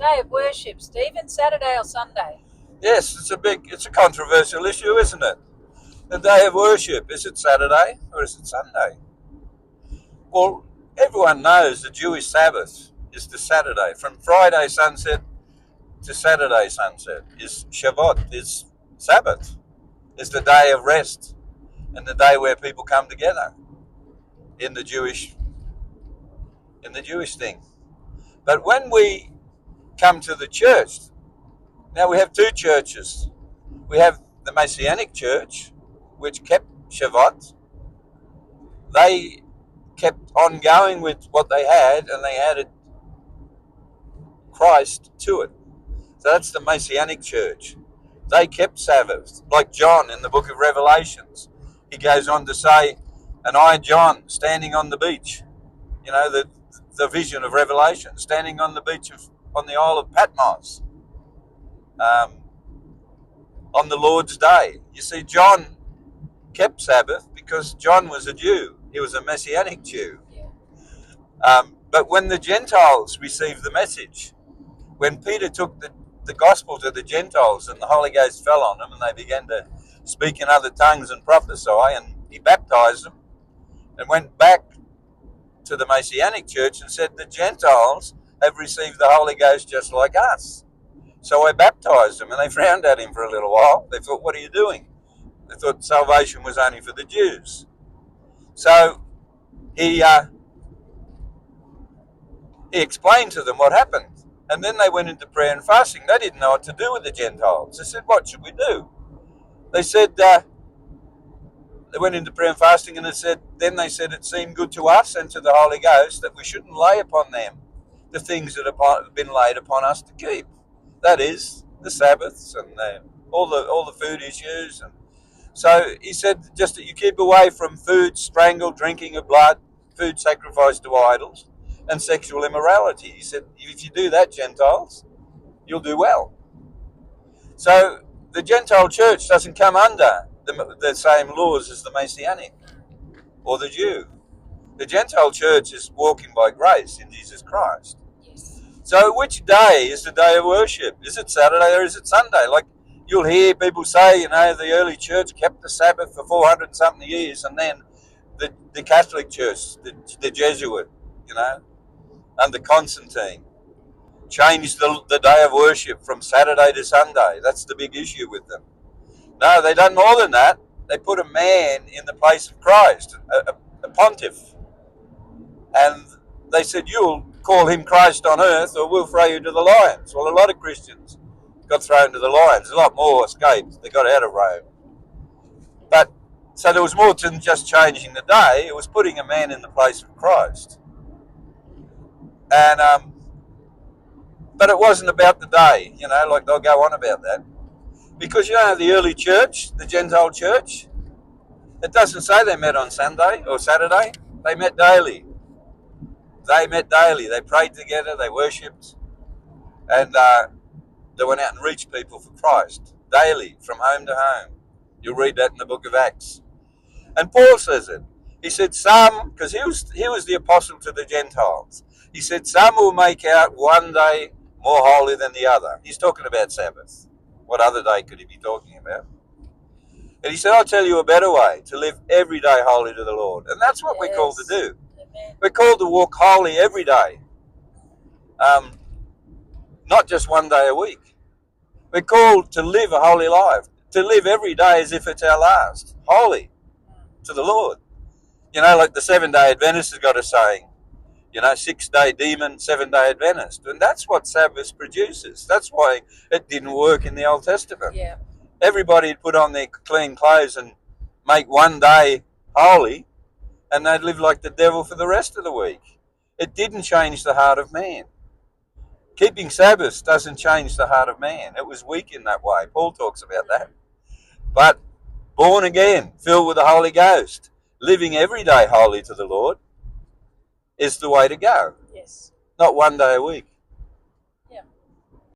Day of worship, Stephen, Saturday or Sunday? Yes, it's a controversial issue, isn't it? The day of worship, is it Saturday or is it Sunday? Well, everyone knows the Jewish Sabbath is the Saturday. From Friday sunset to Saturday sunset is Shabbat, is Sabbath, is the day of rest and the day where people come together in the Jewish thing. But when we come to the church, now we have two churches. We have the Messianic Church, which kept Shabbat. They kept on going with what they had, and they added Christ to it. So that's the Messianic Church. They kept Sabbath, like John in the book of Revelations. He goes on to say, and I, John, standing on the beach, you know, the vision of Revelation, standing on the beach on the Isle of Patmos, on the Lord's day. You see, John kept Sabbath because John was a Jew. He was a Messianic Jew. But when the Gentiles received the message, when Peter took the gospel to the Gentiles and the Holy Ghost fell on them and they began to speak in other tongues and prophesy, and he baptized them and went back to the Messianic Church and said, the Gentiles have received the Holy Ghost just like us. So I baptized them, and they frowned at him for a little while. They thought, what are you doing? They thought salvation was only for the Jews. So he explained to them what happened. And then they went into prayer and fasting. They didn't know what to do with the Gentiles. They said, what should we do? They said, they went into prayer and fasting, and then they said it seemed good to us and to the Holy Ghost that we shouldn't lay upon them the things that have been laid upon us to keep. That is, the Sabbaths and all the food issues. And so he said, just that you keep away from food strangled, drinking of blood, food sacrificed to idols, and sexual immorality. He said, if you do that, Gentiles, you'll do well. So the Gentile church doesn't come under the same laws as the Messianic or the Jew. The Gentile church is walking by grace in Jesus Christ. Yes. So which day is the day of worship? Is it Saturday or is it Sunday? Like you'll hear people say, the early church kept the Sabbath for 400 and something years, and then the Catholic Church, the Jesuit, under Constantine, changed the day of worship from Saturday to Sunday. That's the big issue with them. No, they done more than that. They put a man in the place of Christ, a pontiff. And they said, you'll call him Christ on earth or we'll throw you to the lions. Well, a lot of Christians got thrown to the lions. A lot more escaped. They got out of Rome. But so there was more than just changing the day. It was putting a man in the place of Christ. And but it wasn't about the day, like they'll go on about that. Because the early church, the Gentile church, it doesn't say they met on Sunday or Saturday. They met daily. They prayed together, they worshipped, and they went out and reached people for Christ daily, from home to home. You'll read that in the book of Acts. And Paul says it. He said some, because he was the apostle to the Gentiles. He said some will make out one day more holy than the other. He's talking about Sabbath. What other day could he be talking about? And he said, I'll tell you a better way, to live every day holy to the Lord. And that's what we're called to do. Amen. We're called to walk holy every day. Not just one day a week. We're called to live a holy life, to live every day as if it's our last, holy to the Lord. Like the 7-day Adventist has got a saying, 6-day demon, 7-day Adventist. And that's what Sabbath produces. That's why it didn't work in the Old Testament. Yeah. Everybody would put on their clean clothes and make one day holy, and they'd live like the devil for the rest of the week. It didn't change the heart of man. Keeping Sabbath doesn't change the heart of man. It was weak in that way. Paul talks about that. But born again, filled with the Holy Ghost, living every day holy to the Lord is the way to go. Yes. Not one day a week.